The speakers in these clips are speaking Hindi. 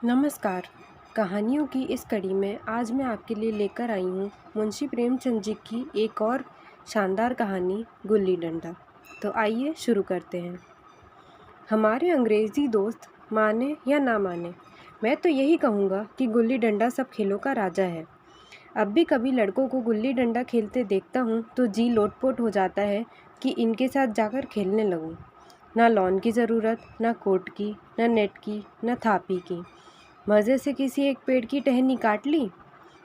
नमस्कार। कहानियों की इस कड़ी में आज मैं आपके लिए लेकर आई हूँ मुंशी प्रेमचंद जी की एक और शानदार कहानी गुल्ली डंडा। तो आइए शुरू करते हैं। हमारे अंग्रेज़ी दोस्त माने या ना माने, मैं तो यही कहूँगा कि गुल्ली डंडा सब खेलों का राजा है। अब भी कभी लड़कों को गुल्ली डंडा खेलते देखता हूँ तो जी लोटपोट हो जाता है कि इनके साथ जाकर खेलने लगूँ। ना लॉन की ज़रूरत, ना कोर्ट की, ना नेट की, ना थापी की। मज़े से किसी एक पेड़ की टहनी काट ली,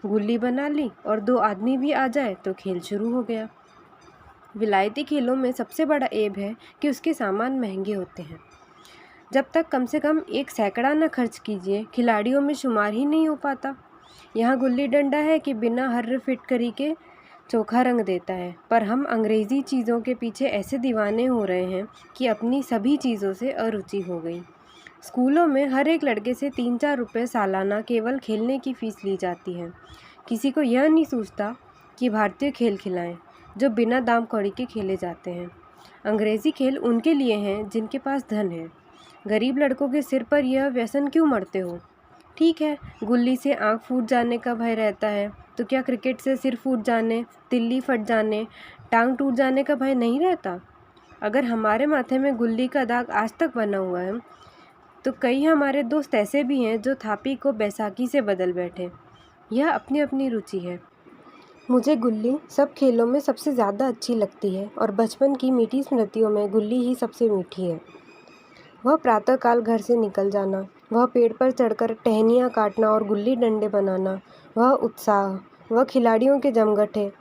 गुल्ली बना ली और 2 आदमी भी आ जाए तो खेल शुरू हो गया। विलायती खेलों में सबसे बड़ा ऐब है कि उसके सामान महंगे होते हैं। जब तक कम से कम एक सैकड़ा न खर्च कीजिए, खिलाड़ियों में शुमार ही नहीं हो पाता। यहाँ गुल्ली डंडा है कि बिना हर्र फिटकरी के चोखा रंग देता है, पर हम अंग्रेज़ी चीज़ों के पीछे ऐसे दीवाने हो रहे हैं कि अपनी सभी चीज़ों से अरुचि हो गई। स्कूलों में हर एक लड़के से 3-4 रुपये सालाना केवल खेलने की फ़ीस ली जाती है। किसी को यह नहीं सूझता कि भारतीय खेल खिलाएं, जो बिना दाम कौड़ी के खेले जाते हैं। अंग्रेज़ी खेल उनके लिए हैं जिनके पास धन है। गरीब लड़कों के सिर पर यह व्यसन क्यों मढ़ते हो? ठीक है, गुल्ली से आँख फूट जाने का भय रहता है, तो क्या क्रिकेट से सिर फूट जाने, तिल्ली फट जाने, टांग टूट जाने का भय नहीं रहता? अगर हमारे माथे में गुल्ली का दाग आज तक बना हुआ है, तो कई हमारे दोस्त ऐसे भी हैं जो थापी को बैसाखी से बदल बैठे। यह अपनी अपनी रुचि है। मुझे गुल्ली सब खेलों में सबसे ज़्यादा अच्छी लगती है और बचपन की मीठी स्मृतियों में गुल्ली ही सबसे मीठी है। वह प्रातःकाल घर से निकल जाना, वह पेड़ पर चढ़कर टहनियाँ काटना और गुल्ली डंडे बनाना, वह उत्साह, वह खिलाड़ियों के जमघटे,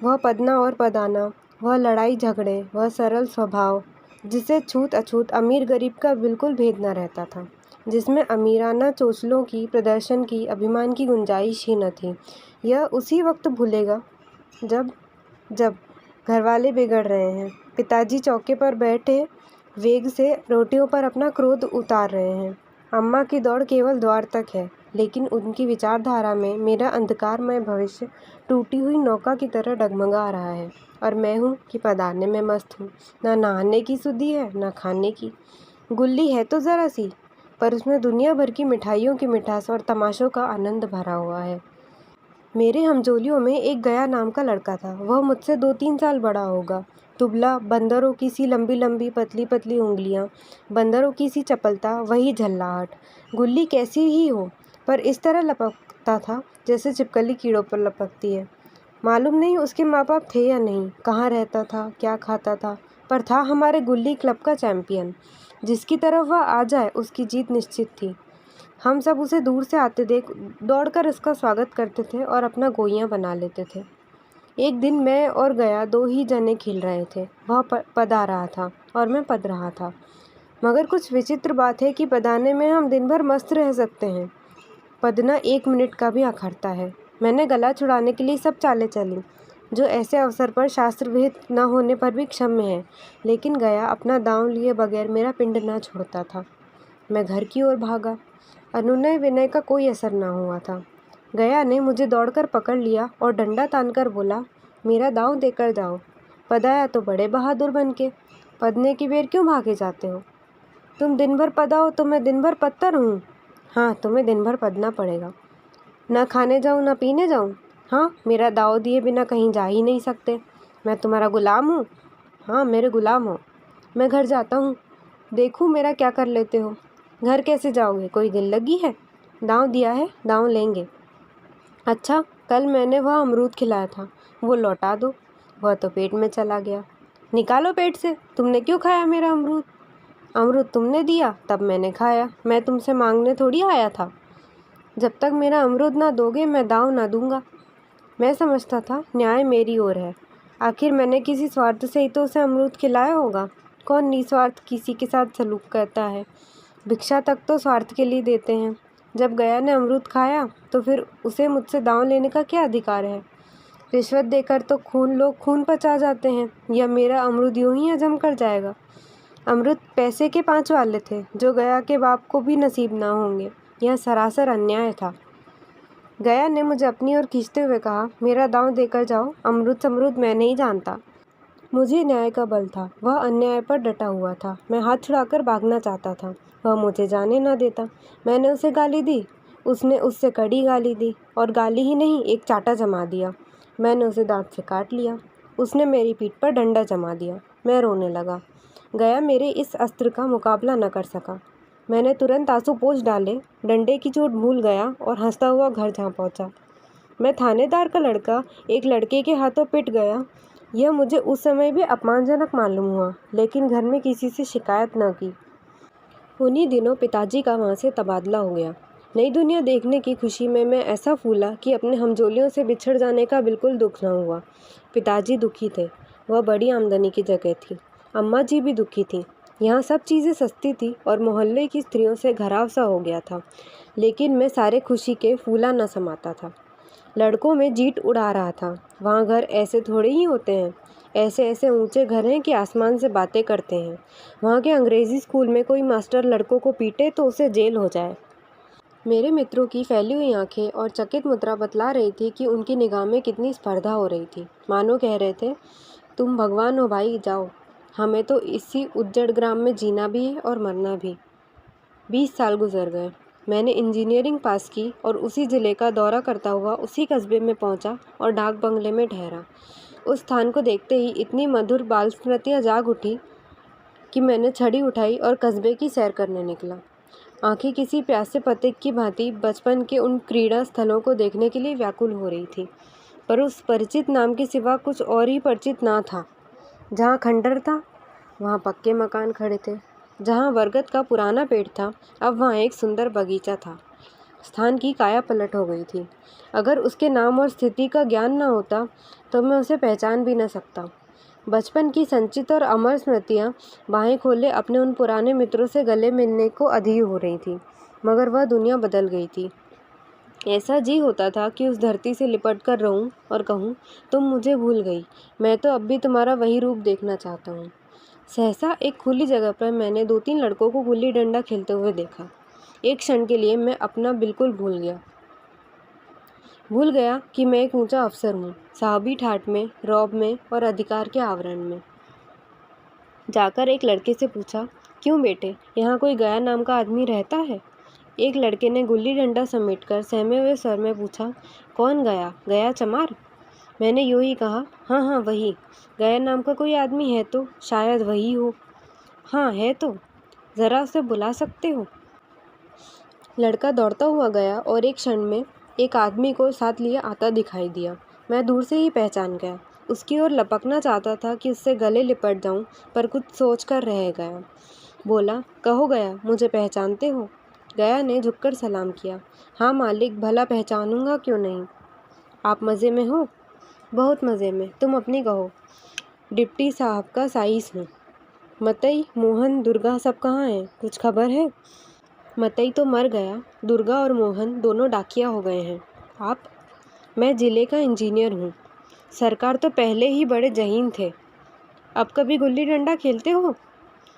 वह पदना और पदाना, वह लड़ाई झगड़े, वह सरल स्वभाव, जिसे छूत अछूत अमीर गरीब का बिल्कुल भेद न रहता था, जिसमें अमीराना चोचलों की, प्रदर्शन की, अभिमान की गुंजाइश ही न थी। यह उसी वक्त भूलेगा जब जब घरवाले बिगड़ रहे हैं, पिताजी चौके पर बैठे वेग से रोटियों पर अपना क्रोध उतार रहे हैं, अम्मा की दौड़ केवल द्वार तक है, लेकिन उनकी विचारधारा में मेरा अंधकारमय भविष्य टूटी हुई नौका की तरह डगमगा रहा है और मैं हूँ कि पदारने में मस्त हूँ। ना नहाने की सुधि है, ना खाने की। गुल्ली है तो ज़रा सी, पर उसमें दुनिया भर की मिठाइयों की मिठास और तमाशों का आनंद भरा हुआ है। मेरे हमजोलियों में एक गया नाम का लड़का था। वह मुझसे 2-3 साल बड़ा होगा। दुबला, बंदरों की सी लंबी लंबी पतली पतली उंगलियां, बंदरों की सी चपलता, वही झल्लाहट। गुल्ली कैसी ही हो, पर इस तरह लपकता था जैसे छिपकली कीड़ों पर लपकती है। मालूम नहीं उसके माँ बाप थे या नहीं, कहाँ रहता था, क्या खाता था, पर था हमारे गुल्ली क्लब का चैम्पियन। जिसकी तरफ वह आ जाए उसकी जीत निश्चित थी। हम सब उसे दूर से आते देख दौड़कर उसका स्वागत करते थे और अपना गोइयाँ बना लेते थे। एक दिन मैं और गया 2 ही जने खेल रहे थे। वह पदा रहा था और मैं पद रहा था। मगर कुछ विचित्र बात है कि पदाने में हम दिन भर मस्त रह सकते हैं, पदना 1 मिनट का भी अखरता है। मैंने गला छुड़ाने के लिए सब चालें चली, जो ऐसे अवसर पर शास्त्र विहित न होने पर भी क्षम्य है, लेकिन गया अपना दांव लिए बगैर मेरा पिंड न छोड़ता था। मैं घर की ओर भागा। अनुनय विनय का कोई असर न हुआ था। गया ने मुझे दौड़कर पकड़ लिया और डंडा तानकर बोला, मेरा दांव देकर जाओ। पदाया तो बड़े बहादुर बन के, पदने की बेर क्यों भागे जाते हो? तुम दिन भर पदाओ तो मैं दिन भर पत्तर हूँ। हाँ, तुम्हें दिन भर पदना पड़ेगा। न खाने जाऊँ न पीने जाऊँ। हाँ, मेरा दाव दिए बिना कहीं जा ही नहीं सकते। मैं तुम्हारा गुलाम हूँ। हाँ, मेरे गुलाम हो। मैं घर जाता हूँ, देखूँ मेरा क्या कर लेते हो। घर कैसे जाओगे, कोई दिल लगी है? दांव दिया है, दांव लेंगे। अच्छा, कल मैंने वह अमरूद खिलाया था, वो लौटा दो। वह तो पेट में चला गया। निकालो पेट से, तुमने क्यों खाया मेरा अमरूद? अमरूद तुमने दिया तब मैंने खाया, मैं तुमसे मांगने थोड़ी आया था। जब तक मेरा अमरूद ना दोगे मैं दांव ना दूंगा। मैं समझता था न्याय मेरी ओर है। आखिर मैंने किसी स्वार्थ से ही तो उसे अमरूद खिलाया होगा। कौन निस्वार्थ किसी के साथ सलूक करता है? भिक्षा तक तो स्वार्थ के लिए देते हैं। जब गया ने अमरूद खाया तो फिर उसे मुझसे दांव लेने का क्या अधिकार है? रिश्वत देकर तो लोग खून पचा जाते हैं, या मेरा अमरूद यूं ही हजम कर जाएगा? अमरूद पैसे के 5 वाले थे, जो गया के बाप को भी नसीब ना होंगे। यह सरासर अन्याय था। गया ने मुझे अपनी ओर खींचते हुए कहा, मेरा दांव देकर जाओ, अमरूद समरूद मैं नहीं जानता। मुझे न्याय का बल था, वह अन्याय पर डटा हुआ था। मैं हाथ छुड़ाकर भागना चाहता था, वह मुझे जाने न देता। मैंने उसे गाली दी, उसने उससे कड़ी गाली दी, और गाली ही नहीं, एक चाटा जमा दिया। मैंने उसे दांत से काट लिया, उसने मेरी पीठ पर डंडा जमा दिया। मैं रोने लगा। गया मेरे इस अस्त्र का मुकाबला न कर सका। मैंने तुरंत आंसू पोंछ डाले, डंडे की चोट भूल गया और हंसता हुआ घर जा पहुंचा। मैं थानेदार का लड़का एक लड़के के हाथों पिट गया, यह मुझे उस समय भी अपमानजनक मालूम हुआ, लेकिन घर में किसी से शिकायत न की। उन्हीं दिनों पिताजी का वहाँ से तबादला हो गया। नई दुनिया देखने की खुशी में मैं ऐसा फूला कि अपने हमजोलियों से बिछड़ जाने का बिल्कुल दुख न हुआ। पिताजी दुखी थे, वह बड़ी आमदनी की जगह थी। अम्मा जी भी दुखी थी। यहाँ सब चीज़ें सस्ती थी और मोहल्ले की स्त्रियों से घराव सा हो गया था, लेकिन मैं सारे खुशी के फूला न समाता था। लड़कों में जीट उड़ा रहा था। वहाँ घर ऐसे थोड़े ही होते हैं, ऐसे ऐसे ऊंचे घर हैं कि आसमान से बातें करते हैं। वहाँ के अंग्रेज़ी स्कूल में कोई मास्टर लड़कों को पीटे तो उसे जेल हो जाए। मेरे मित्रों की फैली हुई आंखें और चकित मुद्रा बतला रही थी कि उनकी निगाह में कितनी स्पर्धा हो रही थी। मानो कह रहे थे, तुम भगवान हो भाई, जाओ, हमें तो इसी उज्जड़ ग्राम में जीना भी है और मरना भी। 20 साल गुजर गए। मैंने इंजीनियरिंग पास की और उसी ज़िले का दौरा करता हुआ उसी कस्बे में पहुंचा और डाक बंगले में ठहरा। उस स्थान को देखते ही इतनी मधुर बाल स्मृतियाँ जाग उठी कि मैंने छड़ी उठाई और कस्बे की सैर करने निकला। आंखें किसी प्यासे पथिक की भांति बचपन के उन क्रीड़ा स्थलों को देखने के लिए व्याकुल हो रही थी, पर उस परिचित नाम के सिवा कुछ और ही परिचित ना था। जहाँ खंडर था, वहाँ पक्के मकान खड़े थे। जहाँ बरगद का पुराना पेड़ था, अब वहाँ एक सुंदर बगीचा था। स्थान की काया पलट हो गई थी। अगर उसके नाम और स्थिति का ज्ञान न होता तो मैं उसे पहचान भी न सकता। बचपन की संचित और अमर स्मृतियाँ बाहें खोले अपने उन पुराने मित्रों से गले मिलने को अधीर हो रही थी, मगर वह दुनिया बदल गई थी। ऐसा जी होता था कि उस धरती से लिपट कर रहूं और कहूं, तुम मुझे भूल गई, मैं तो अब भी तुम्हारा वही रूप देखना चाहता हूँ। सहसा एक खुली जगह पर मैंने 2-3 लड़कों को गुल्ली डंडा खेलते हुए देखा। एक क्षण के लिए मैं अपना बिल्कुल भूल गया कि मैं एक ऊंचा अफसर हूँ, साहबी ठाठ में, रौब में और अधिकार के आवरण में। जाकर एक लड़के से पूछा, क्यों बेटे, यहाँ कोई गया नाम का आदमी रहता है? एक लड़के ने गुल्ली डंडा समेटकर सहमे हुए स्वर में पूछा, कौन गया? गया चमार? मैंने यूं ही कहा, हाँ हाँ वही। गया नाम का कोई आदमी है तो शायद वही हो। हाँ है तो, ज़रा उसे बुला सकते हो? लड़का दौड़ता हुआ गया और एक क्षण में एक आदमी को साथ लिए आता दिखाई दिया। मैं दूर से ही पहचान गया। उसकी ओर लपकना चाहता था कि उससे गले लिपट जाऊं, पर कुछ सोच कर रह गया। बोला, कहो गया, मुझे पहचानते हो? गया ने झुककर सलाम किया। हाँ मालिक, भला पहचानूंगा क्यों नहीं। आप मज़े में हो? बहुत मज़े में, तुम अपनी कहो। डिप्टी साहब का साइस हूँ। मतई, मोहन, दुर्गा सब कहाँ हैं? कुछ खबर है? मतई तो मर गया, दुर्गा और मोहन दोनों डाकिया हो गए हैं। आप? मैं ज़िले का इंजीनियर हूँ। सरकार तो पहले ही बड़े जहीन थे। अब कभी गुल्ली डंडा खेलते हो?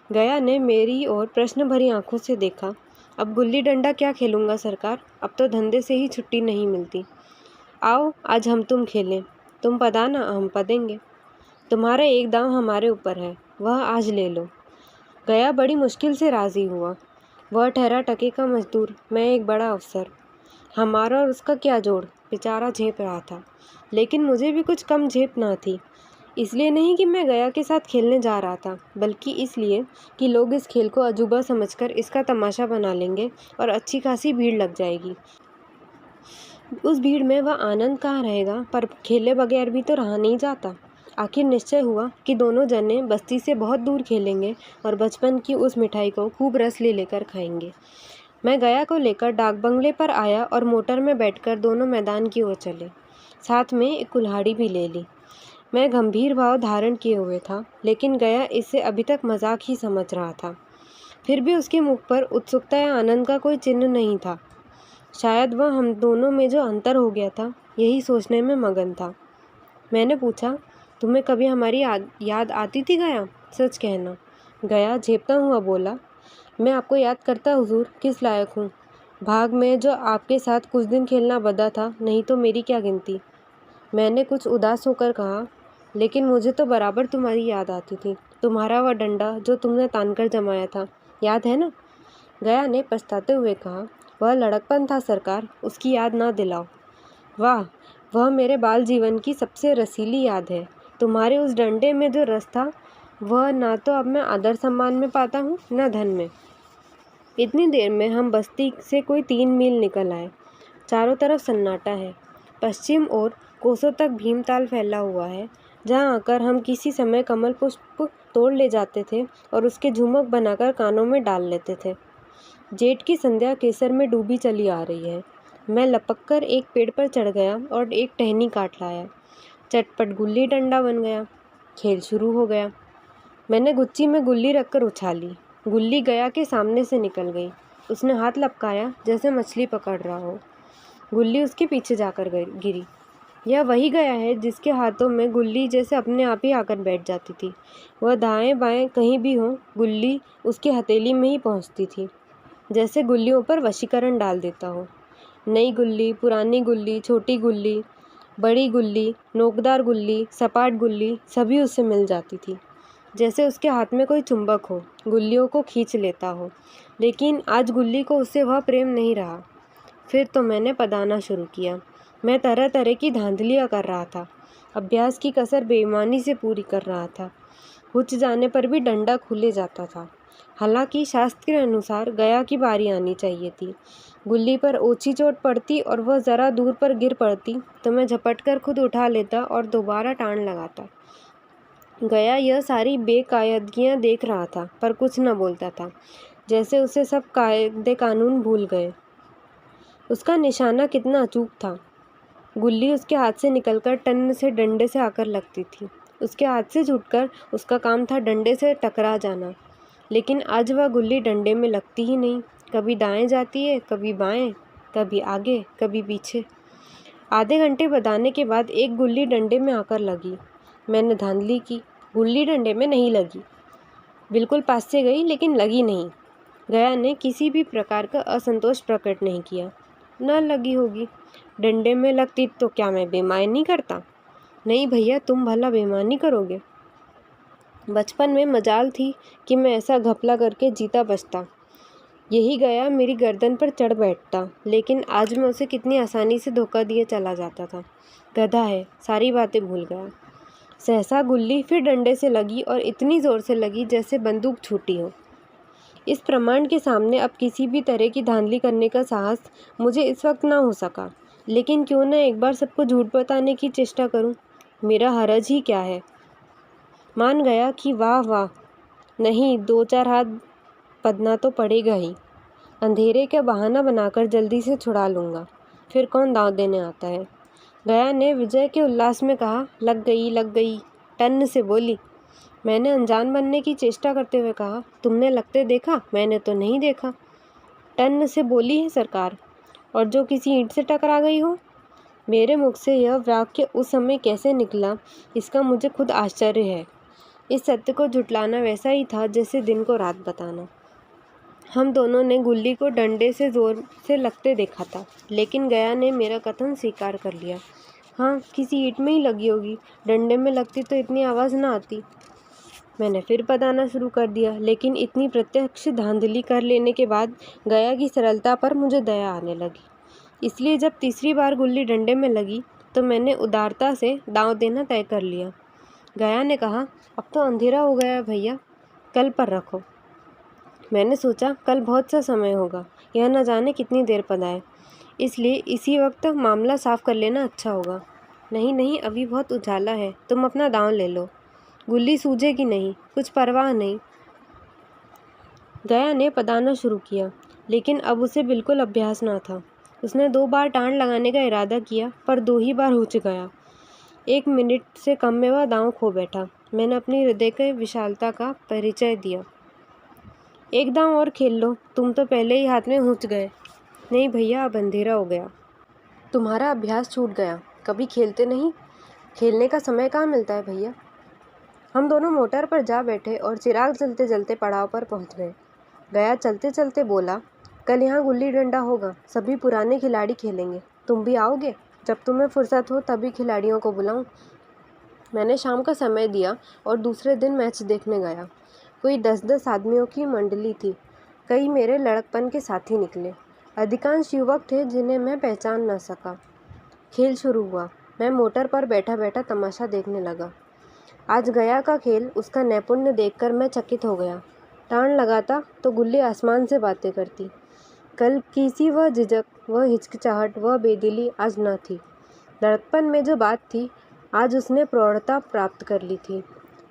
गया ने मेरी ओर प्रश्न भरी आंखों से देखा। अब गुल्ली डंडा क्या खेलूँगा सरकार, अब तो धंधे से ही छुट्टी नहीं मिलती। आओ आज हम तुम खेलें, तुम पदाना हम पदेंगे। तुम्हारा एक दांव हमारे ऊपर है, वह आज ले लो। गया बड़ी मुश्किल से राज़ी हुआ। वह ठहरा टके का मजदूर, मैं एक बड़ा अफसर। हमारा और उसका क्या जोड़, बेचारा झेप रहा था। लेकिन मुझे भी कुछ कम झेप ना थी। इसलिए नहीं कि मैं गया के साथ खेलने जा रहा था, बल्कि इसलिए कि लोग इस खेल को अजूबा समझकर इसका तमाशा बना लेंगे और अच्छी खासी भीड़ लग जाएगी। उस भीड़ में वह आनंद कहाँ रहेगा, पर खेले बगैर भी तो रहा नहीं जाता। आखिर निश्चय हुआ कि दोनों जने बस्ती से बहुत दूर खेलेंगे और बचपन की उस मिठाई को खूब रस ले लेकर खाएंगे। मैं गया को लेकर डाक बंगले पर आया और मोटर में बैठकर दोनों मैदान की ओर चले। साथ में एक कुल्हाड़ी भी ले ली। मैं गंभीर भाव धारण किए हुए था, लेकिन गया इसे अभी तक मजाक ही समझ रहा था। फिर भी उसके मुख पर उत्सुकता या आनंद का कोई चिन्ह नहीं था। शायद वह हम दोनों में जो अंतर हो गया था, यही सोचने में मगन था। मैंने पूछा, तुम्हें कभी हमारी याद आती थी गया? सच कहना। गया झेपता हुआ बोला, मैं आपको याद करता हुजूर, किस लायक हूँ? भाग में जो आपके साथ कुछ दिन खेलना बदा था, नहीं तो मेरी क्या गिनती। मैंने कुछ उदास होकर कहा, लेकिन मुझे तो बराबर तुम्हारी याद आती थी। तुम्हारा वह डंडा जो तुमने तानकर जमाया था, याद है ना? गया ने पछताते हुए कहा। वह लड़कपन था सरकार, उसकी याद ना दिलाओ। वाह, वह मेरे बाल जीवन की सबसे रसीली याद है। तुम्हारे उस डंडे में जो रस था, वह ना तो अब मैं आदर सम्मान में पाता हूँ, न धन में। इतनी देर में हम बस्ती से कोई 3 मील निकल आए। चारों तरफ सन्नाटा है। पश्चिम ओर कोसों तक भीमताल फैला हुआ है, जहाँ आकर हम किसी समय कमल पुष्प तोड़ ले जाते थे और उसके झुमक बनाकर कानों में डाल लेते थे। जेठ की संध्या केसर में डूबी चली आ रही है। मैं लपककर एक पेड़ पर चढ़ गया और एक टहनी काट लाया। चटपट गुल्ली डंडा बन गया। खेल शुरू हो गया। मैंने गुच्ची में गुल्ली रखकर उछाली। गुल्ली गया के सामने से निकल गई। उसने हाथ लपकाया जैसे मछली पकड़ रहा हो। गुल्ली उसके पीछे जाकर गिरी। यह वही गया है जिसके हाथों में गुल्ली जैसे अपने आप ही आकर बैठ जाती थी। वह दाएं बाएं कहीं भी हो, गुल्ली उसकी हथेली में ही पहुंचती थी, जैसे गुल्लियों पर वशीकरण डाल देता हो। नई गुल्ली, पुरानी गुल्ली, छोटी गुल्ली, बड़ी गुल्ली, नोकदार गुल्ली, सपाट गुल्ली, सभी उससे मिल जाती थी। जैसे उसके हाथ में कोई चुंबक हो, गुल्लियों को खींच लेता हो। लेकिन आज गुल्ली को उससे वह प्रेम नहीं रहा। फिर तो मैंने पदाना शुरू किया। मैं तरह तरह की धांधलियाँ कर रहा था। अभ्यास की कसर बेईमानी से पूरी कर रहा था। हुच जाने पर भी डंडा खुले जाता था। हालांकि शास्त्र के अनुसार गया की बारी आनी चाहिए थी। गुल्ली पर ओछी चोट पड़ती और वह ज़रा दूर पर गिर पड़ती तो मैं झपटकर खुद उठा लेता और दोबारा टाण लगाता। गया यह सारी बेकायदगियाँ देख रहा था, पर कुछ न बोलता था, जैसे उसे सब कायदे कानून भूल गए। उसका निशाना कितना अचूक था। गुल्ली उसके हाथ से निकलकर टन से डंडे से आकर लगती थी। उसके हाथ से छूटकर उसका काम था डंडे से टकरा जाना। लेकिन आज वह गुल्ली डंडे में लगती ही नहीं। कभी दाएं जाती है, कभी बाएं, कभी आगे, कभी पीछे। आधे घंटे बदाने के बाद एक गुल्ली डंडे में आकर लगी। मैंने धांधली की। गुल्ली डंडे में नहीं लगी। बिल्कुल पास से गई, लेकिन लगी नहीं। गया ने किसी भी प्रकार का असंतोष प्रकट नहीं किया। न लगी होगी। डंडे में लगती तो क्या मैं बेईमानी करता? नहीं भैया, तुम भला बेईमानी करोगे? बचपन में मजाल थी कि मैं ऐसा घपला करके जीता बचता। यही गया मेरी गर्दन पर चढ़ बैठता, लेकिन आज मैं उसे कितनी आसानी से धोखा दिए चला जाता था। गधा है, सारी बातें भूल गया। सहसा गुल्ली फिर डंडे से लगी और इतनी ज़ोर से लगी जैसे बंदूक छूटी हो। इस प्रमाण के सामने अब किसी भी तरह की धांधली करने का साहस मुझे इस वक्त ना हो सका। लेकिन क्यों न एक बार सबको झूठ बताने की चेष्टा करूं? मेरा हरज ही क्या है? मान गया कि वाह वाह, नहीं 2-4 हाथ पदना तो पड़ेगा ही। अंधेरे का बहाना बनाकर जल्दी से छुड़ा लूँगा। फिर कौन दांव देने आता है? गया ने विजय के उल्लास में कहा। लग गई, लग गई, टन से बोली। मैंने अनजान बनने की चेष्टा करते हुए कहा। तुमने लगते देखा? मैंने तो नहीं देखा। टन से बोली है सरकार, और जो किसी ईंट से टकरा गई हो। मेरे मुख से यह वाक्य उस समय कैसे निकला, इसका मुझे खुद आश्चर्य है। इस सत्य को झुटलाना वैसा ही था जैसे दिन को रात बताना। हम दोनों ने गुल्ली को डंडे से जोर से लगते देखा था, लेकिन गया ने मेरा कथन स्वीकार कर लिया। हाँ, किसी ईंट में ही लगी होगी। डंडे में लगती तो इतनी आवाज़ ना आती। मैंने फिर पदाना शुरू कर दिया, लेकिन इतनी प्रत्यक्ष धांधली कर लेने के बाद गया की सरलता पर मुझे दया आने लगी। इसलिए जब तीसरी बार गुल्ली डंडे में लगी तो मैंने उदारता से दांव देना तय कर लिया। गया ने कहा, अब तो अंधेरा हो गया है भैया, कल पर रखो। मैंने सोचा कल बहुत सा समय होगा, यह न जाने कितनी देर पदाए, इसलिए इसी वक्त मामला साफ कर लेना अच्छा होगा। नहीं नहीं, अभी बहुत उजाला है, तुम अपना दांव ले लो। गुल्ली सूझेगी नहीं, कुछ परवाह नहीं। गया ने पदाना शुरू किया, लेकिन अब उसे बिल्कुल अभ्यास ना था। उसने 2 बार टाण लगाने का इरादा किया, पर 2 ही बार हुच गया। 1 मिनट से कम में वह दांव खो बैठा। मैंने अपनी हृदय के विशालता का परिचय दिया। एक दांव और खेल लो, तुम तो पहले ही हाथ में हुच गए। नहीं भैया, अब अंधेरा हो गया। तुम्हारा अभ्यास छूट गया, कभी खेलते नहीं। खेलने का समय कहाँ मिलता है भैया। हम दोनों मोटर पर जा बैठे और चिराग जलते जलते पड़ाव पर पहुंच गए। गया चलते चलते बोला, कल यहाँ गुल्ली डंडा होगा, सभी पुराने खिलाड़ी खेलेंगे, तुम भी आओगे? जब तुम्हें फुर्सत हो तभी खिलाड़ियों को बुलाऊं। मैंने शाम का समय दिया और दूसरे दिन मैच देखने गया। कोई 10-10 आदमियों की मंडली थी। कई मेरे लड़कपन के साथी निकले। अधिकांश युवक थे जिन्हें मैं पहचान न सका। खेल शुरू हुआ। मैं मोटर पर बैठा बैठा तमाशा देखने लगा। आज गया का खेल, उसका नैपुण्य देखकर मैं चकित हो गया। टाण लगाता तो गुल्ली आसमान से बातें करती। कल की सी वह झिझक, वह हिचकिचाहट, वह बेदिली आज न थी। लड़कपन में जो बात थी, आज उसने प्रौढ़ता प्राप्त कर ली थी।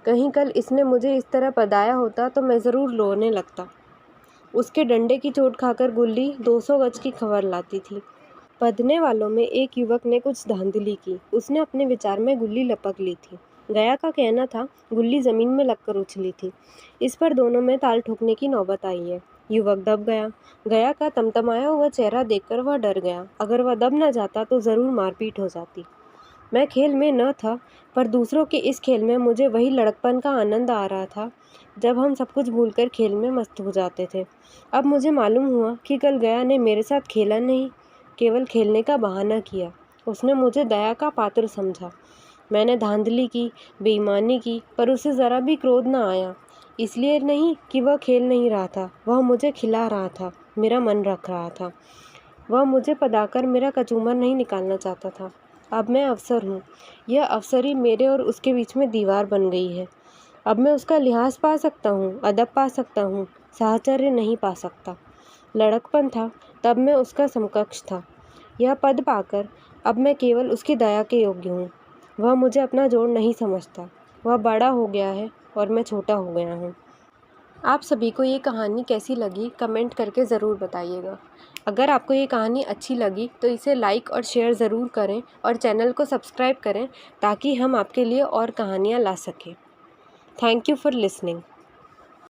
कहीं कल इसने मुझे इस तरह पदाया होता तो मैं ज़रूर रोने लगता। उसके डंडे की चोट खाकर गुल्ली 200 गज की खबर लाती थी। पदने वालों में एक युवक ने कुछ धांधली की। उसने अपने विचार में गुल्ली लपक ली थी। गया का कहना था गुल्ली ज़मीन में लगकर उछली थी। इस पर दोनों में ताल ठोकने की नौबत आई है। युवक दब गया। गया का तमतमाया हुआ चेहरा देखकर वह डर गया। अगर वह दब न जाता तो ज़रूर मारपीट हो जाती। मैं खेल में न था, पर दूसरों के इस खेल में मुझे वही लड़कपन का आनंद आ रहा था जब हम सब कुछ भूलकर खेल में मस्त हो जाते थे। अब मुझे मालूम हुआ कि कल गया ने मेरे साथ खेला नहीं, केवल खेलने का बहाना किया। उसने मुझे दया का पात्र समझा। मैंने धांधली की, बेईमानी की, पर उसे ज़रा भी क्रोध न आया। इसलिए नहीं कि वह खेल नहीं रहा था, वह मुझे खिला रहा था, मेरा मन रख रहा था। वह मुझे पदाकर मेरा कचूमर नहीं निकालना चाहता था। अब मैं अफसर हूँ। यह अफसरी मेरे और उसके बीच में दीवार बन गई है। अब मैं उसका लिहाज पा सकता हूँ, अदब पा सकता हूँ, साहचर्य नहीं पा सकता। लड़कपन था तब मैं उसका समकक्ष था। यह पद पाकर अब मैं केवल उसकी दया के योग्य हूँ। वह मुझे अपना जोड़ नहीं समझता। वह बड़ा हो गया है और मैं छोटा हो गया हूँ। आप सभी को ये कहानी कैसी लगी कमेंट करके ज़रूर बताइएगा। अगर आपको ये कहानी अच्छी लगी तो इसे लाइक और शेयर ज़रूर करें और चैनल को सब्सक्राइब करें ताकि हम आपके लिए और कहानियाँ ला सकें। Thank you for listening.